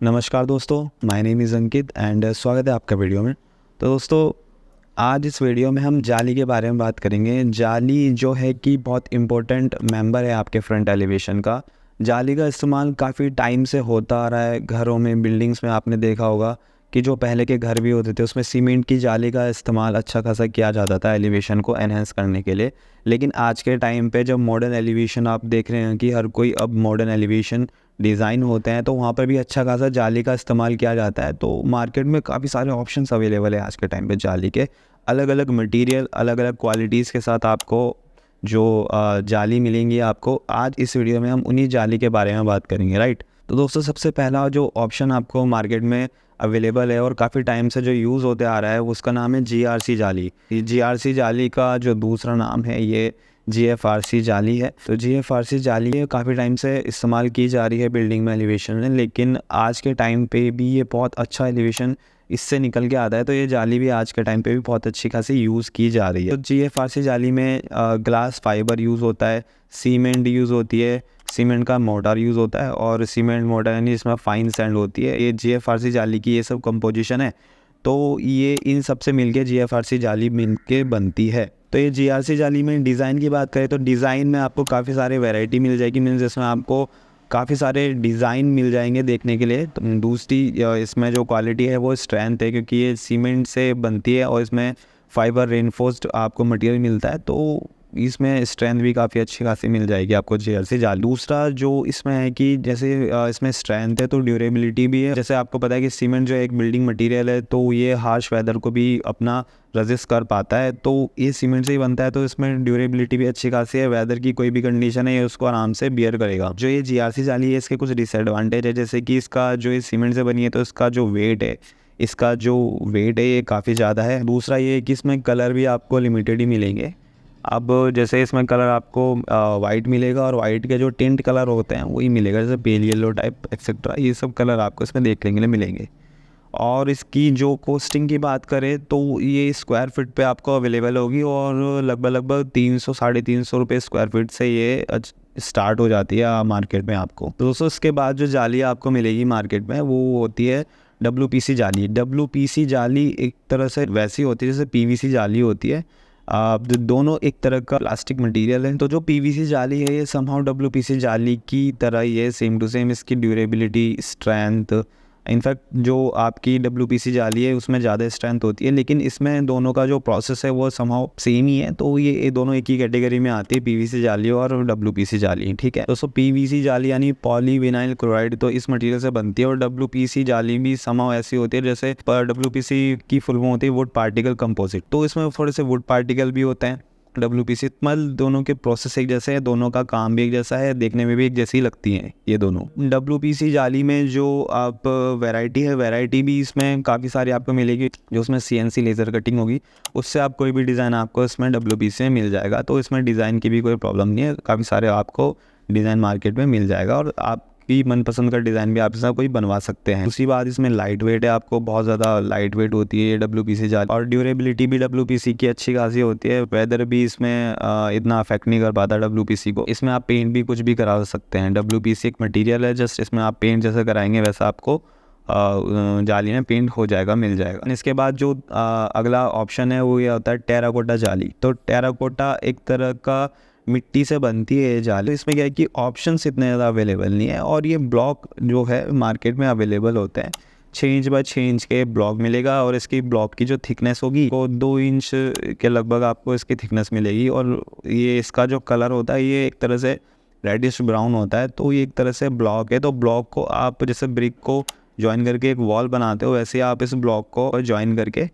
नमस्कार दोस्तों, my name is Ankit and स्वागत है आपका वीडियो में। तो दोस्तों, आज इस वीडियो में हम जाली के बारे में बात करेंगे। जाली जो है कि बहुत इम्पोर्टेंट मेंबर है आपके फ्रंट एलिवेशन का। जाली का इस्तेमाल काफ़ी टाइम से होता आ रहा है घरों में, बिल्डिंग्स में। आपने देखा होगा कि जो पहले के घर भी होते थे उसमें सीमेंट की जाली का इस्तेमाल अच्छा खासा किया जाता था एलिवेशन को एनहेंस करने के लिए। लेकिन आज के टाइम पे जब मॉडर्न एलिवेशन आप देख रहे हैं कि हर कोई अब मॉडर्न एलिवेशन डिज़ाइन होते हैं, तो वहाँ पर भी अच्छा खासा जाली का इस्तेमाल किया जाता है। तो मार्केट में काफ़ी सारे ऑप्शंस अवेलेबल है आज के टाइम पे जाली के। अलग अलग मटेरियल, अलग अलग क्वालिटीज़ के साथ आपको जो जाली मिलेंगी आपको। आज इस वीडियो में हम उन्हीं जाली के बारे में बात करेंगे, राइट। तो दोस्तों, सबसे पहला जो ऑप्शन आपको मार्केट में अवेलेबल है और काफ़ी टाइम से जो यूज़ होते आ रहा है, उसका नाम है GRC जाली। GRC जाली का जो दूसरा नाम है ये GFRC जाली है। तो GFRC जाली काफ़ी टाइम से इस्तेमाल की जा रही है बिल्डिंग में एलिवेशन में, लेकिन आज के टाइम पे भी ये बहुत अच्छा एलिवेशन इससे निकल के आता है। तो ये जाली भी आज के टाइम पे भी बहुत अच्छी खासी यूज़ की जा रही है। तो GFRC जाली में ग्लास फाइबर यूज़ होता है, सीमेंट यूज़ होती है, सीमेंट का मोटार यूज़ होता है और सीमेंट मोटार यानी इसमें फाइन सैंड होती है। ये GFRC जाली की ये सब कंपोजिशन है। तो ये इन सब से मिलके GFRC जाली मिलके बनती है। तो ये GRC जाली में डिज़ाइन की बात करें तो डिज़ाइन में आपको काफ़ी सारे वैरायटी मिल जाएगी, मीन्स जिसमें आपको काफ़ी सारे डिज़ाइन मिल जाएंगे देखने के लिए। तो दूसरी इसमें जो क्वालिटी है वो स्ट्रेंथ है, क्योंकि ये सीमेंट से बनती है और इसमें फाइबर रेनफोर्स्ड आपको मटेरियल मिलता है। तो इसमें स्ट्रेंथ भी काफ़ी अच्छी खासी मिल जाएगी आपको GRC जाली। दूसरा जो इसमें है कि जैसे इसमें स्ट्रेंथ है तो ड्यूरेबिलिटी भी है। जैसे आपको पता है कि सीमेंट जो एक बिल्डिंग मटेरियल है, तो ये हार्श वेदर को भी अपना रेजिस्ट कर पाता है। तो ये सीमेंट से ही बनता है, तो इसमें ड्यूरेबिलिटी भी अच्छी खासी है। वेदर की कोई भी कंडीशन है ये उसको आराम से बियर करेगा। जो ये GRC जाली है, इसके कुछ डिसएडवांटेज है, जैसे कि इसका जो ये सीमेंट से बनी है तो इसका जो वेट है ये काफ़ी ज़्यादा है। दूसरा ये है कि इसमें कलर भी आपको लिमिटेड ही मिलेंगे। अब जैसे इसमें कलर आपको वाइट मिलेगा और वाइट के जो टिंट कलर होते हैं वही मिलेगा, जैसे पेल येलो टाइप एक्सेट्रा, ये सब कलर आपको इसमें देखने के लिए मिलेंगे। और इसकी जो कॉस्टिंग की बात करें तो ये स्क्वायर फीट पे आपको अवेलेबल होगी और लगभग 300 साढ़े 300 रुपये स्क्वायर फीट से ये स्टार्ट हो जाती है मार्केट में आपको। तो दोस्तों, इसके बाद जो जाली आपको मिलेगी मार्केट में वो होती है WPC जाली। WPC जाली एक तरह से वैसी होती है जैसे PVC जाली होती है। दोनों एक तरह का प्लास्टिक मटेरियल है। तो जो PVC जाली है ये समहाउ WPC जाली की तरह ही है, सेम टू सेम। इसकी ड्यूरेबिलिटी, स्ट्रेंथ, इनफैक्ट जो आपकी WPC जाली है उसमें ज़्यादा स्ट्रेंथ होती है, लेकिन इसमें दोनों का जो प्रोसेस है वो समहाउ सेम ही है। तो ये दोनों एक ही कैटेगरी में आती है, PVC जाली और WPC जाली, ठीक है दोस्तों। PVC जाली यानी पॉलीविनाइल क्लोराइड, तो इस मटेरियल से बनती है। और WPC जाली भी समहाउ ऐसी होती है जैसे WPC की फुल फॉर्म होती है वुड पार्टिकल कंपोजिट, तो इसमें थोड़े से वुड पार्टिकल भी होते हैं। WPC मतलब दोनों के प्रोसेस एक जैसे है, दोनों का काम भी एक जैसा है, देखने में भी एक जैसी लगती हैं ये दोनों। WPC जाली में जो आप वैरायटी भी इसमें काफ़ी सारी आपको मिलेगी। जो उसमें CNC लेज़र कटिंग होगी, उससे आप कोई भी डिज़ाइन आपको इसमें WPC में मिल जाएगा। तो इसमें डिज़ाइन की भी कोई प्रॉब्लम नहीं है, काफ़ी सारे आपको डिज़ाइन मार्केट में मिल जाएगा और आप भी मनपसंद का डिज़ाइन भी आप इसमें कोई बनवा सकते हैं। दूसरी बात, इसमें लाइट वेट है, आपको बहुत ज़्यादा लाइट वेट होती है ये WPC जाली। और ड्यूरेबिलिटी भी WPC की अच्छी खासी होती है। वेदर भी इसमें इतना अफेक्ट नहीं कर पाता WPC को। इसमें आप पेंट भी कुछ भी करा सकते हैं। WPC एक मटेरियल है, जस्ट इसमें आप पेंट जैसे कराएंगे वैसा आपको जाली में पेंट हो जाएगा, मिल जाएगा। इसके बाद जो अगला ऑप्शन है वो ये होता है टेराकोटा जाली। तो टेराकोटा एक तरह का मिट्टी से बनती है ये जाली। तो इसमें क्या है कि ऑप्शंस इतने ज़्यादा अवेलेबल नहीं है और ये ब्लॉक जो है मार्केट में अवेलेबल होते हैं। 6 इंच बाय 6 इंच के ब्लॉक मिलेगा और इसकी ब्लॉक की जो थिकनेस होगी वो 2 इंच के लगभग आपको इसकी थिकनेस मिलेगी। और ये इसका जो कलर होता है ये एक तरह से रेडिश ब्राउन होता है। तो ये एक तरह से ब्लॉक है। तो ब्लॉक को आप जैसे ब्रिक को ज्वाइन करके एक वॉल बनाते हो, वैसे आप इस ब्लॉक को ज्वाइन करके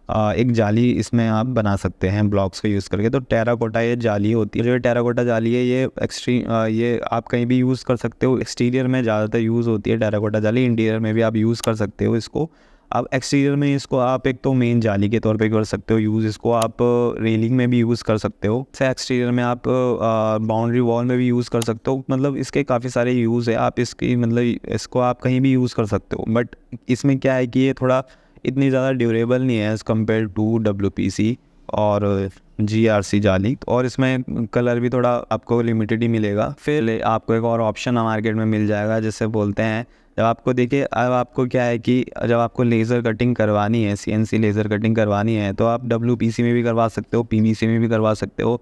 एक जाली इसमें आप बना सकते हैं ब्लॉक्स को यूज़ करके। तो टेराकोटा ये जाली होती है। जो टेराकोटा जाली है ये आप कहीं भी यूज़ कर सकते हो। एक्सटीरियर में ज़्यादातर यूज़ होती है टेराकोटा जाली, इंटीरियर में भी आप यूज़ कर सकते हो इसको। अब एक्सटीरियर में इसको आप एक तो मेन जाली के तौर पे कर सकते हो यूज़, इसको आप रेलिंग में भी यूज़ कर सकते हो। से एक्सटीरियर में आप बाउंड्री वॉल में भी यूज़ कर सकते हो। मतलब इसके काफ़ी सारे यूज़ है। आप इसको आप कहीं भी यूज़ कर सकते हो। बट इसमें क्या है कि ये थोड़ा इतनी ज़्यादा ड्यूरेबल नहीं है एज़ कम्पेयर टू WPC और GRC जाली। और इसमें कलर भी थोड़ा आपको लिमिटेड ही मिलेगा। फिर आपको एक और ऑप्शन मार्केट में मिल जाएगा जिसे बोलते हैं जब आपको देखिए, अब आपको क्या है कि जब आपको लेज़र कटिंग करवानी है, CNC लेज़र कटिंग करवानी है, तो आप WPC में भी करवा सकते हो, PVC में भी करवा सकते हो,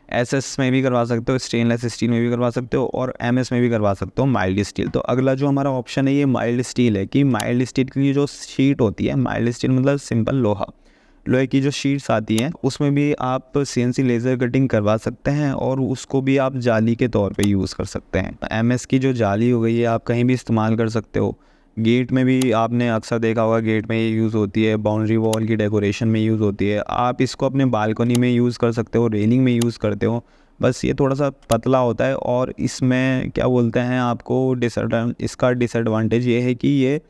SS में भी करवा सकते हो, स्टेनलेस स्टील में भी करवा सकते हो, और MS में भी करवा सकते हो, माइल्ड स्टील। तो अगला जो हमारा ऑप्शन है ये माइल्ड स्टील है, कि माइल्ड स्टील की जो शीट होती है, माइल्ड स्टील मतलब सिंपल लोहा, लोहे की जो शीट्स आती हैं, उसमें भी आप CNC लेज़र कटिंग करवा सकते हैं, और उसको भी आप जाली के तौर पे यूज़ कर सकते हैं। MS की जो जाली हो गई है, आप कहीं भी इस्तेमाल कर सकते हो। गेट में भी आपने अक्सर देखा होगा, गेट में ये यूज़ होती है, बाउंड्री वॉल की डेकोरेशन में यूज़ होती है। आप इसको अपने बालकनी में यूज़ कर सकते हो, रेलिंग में यूज़ करते हो। बस ये थोड़ा सा पतला होता है, और इसमें क्या बोलते हैं, आपको इसका डिसएडवांटेज ये है कि ये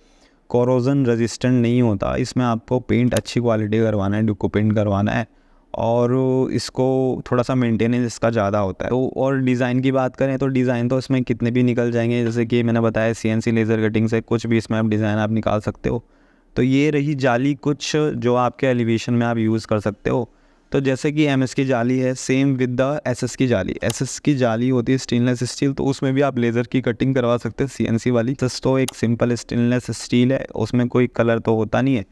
कोरोजन रेजिस्टेंट नहीं होता। इसमें आपको पेंट अच्छी क्वालिटी का करवाना है, डुको पेंट करवाना है, और इसको थोड़ा सा मेंटेनेंस इसका ज़्यादा होता है। तो और डिज़ाइन की बात करें तो डिज़ाइन तो इसमें कितने भी निकल जाएंगे, जैसे कि मैंने बताया CNC लेज़र कटिंग से कुछ भी इसमें आप डिज़ाइन आप निकाल सकते हो। तो ये रही जाली कुछ जो आपके एलिवेशन में आप यूज़ कर सकते हो। तो जैसे कि MS की जाली है, सेम विद द SS की जाली। SS की जाली होती है स्टेनलेस स्टील, तो उसमें भी आप लेज़र की कटिंग करवा सकते हैं CNC वाली। तो एक सिंपल स्टेनलेस स्टील है, उसमें कोई कलर तो होता नहीं है,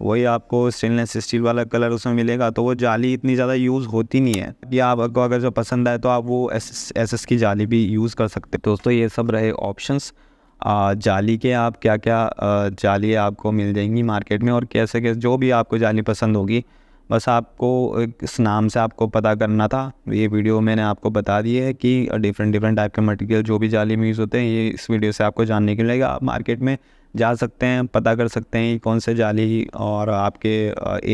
वही आपको स्टेनलेस स्टील वाला कलर उसमें मिलेगा। तो वो जाली इतनी ज़्यादा यूज़ होती नहीं है, कि आपको अगर जो पसंद आए तो आप वो SS की जाली भी यूज़ कर सकते हो। दोस्तों ये सब रहे ऑप्शंस जाली के। आप क्या क्या जाली आपको मिल जाएंगी मार्केट में, और कैसे कैसे जो भी आपको जाली पसंद होगी, बस आपको इस नाम से आपको पता करना था। ये वीडियो मैंने आपको बता दी है कि डिफरेंट टाइप के मटेरियल जो भी जाली में यूज़ होते हैं, ये इस वीडियो से आपको जानने के लिए मिलेगा। आप मार्केट में जा सकते हैं, पता कर सकते हैं कौन से जाली और आपके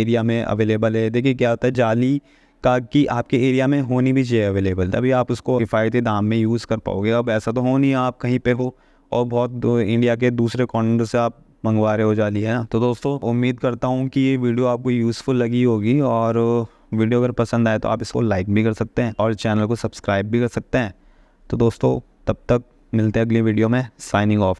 एरिया में अवेलेबल है। देखिए क्या होता है जाली का, कि आपके एरिया में होनी भी चाहिए अवेलेबल, तभी आप उसको किफ़ायती दाम में यूज़ कर पाओगे। अब ऐसा तो हो नहीं, आप कहीं पे हो और बहुत इंडिया के दूसरे कॉर्नर से आप मंगवा रहे हो जाली, है ना। तो दोस्तों उम्मीद करता हूँ कि ये वीडियो आपको यूज़फुल लगी होगी, और वीडियो अगर पसंद आए तो आप इसको लाइक भी कर सकते हैं और चैनल को सब्सक्राइब भी कर सकते हैं। तो दोस्तों तब तक मिलते हैं अगली वीडियो में। Signing off.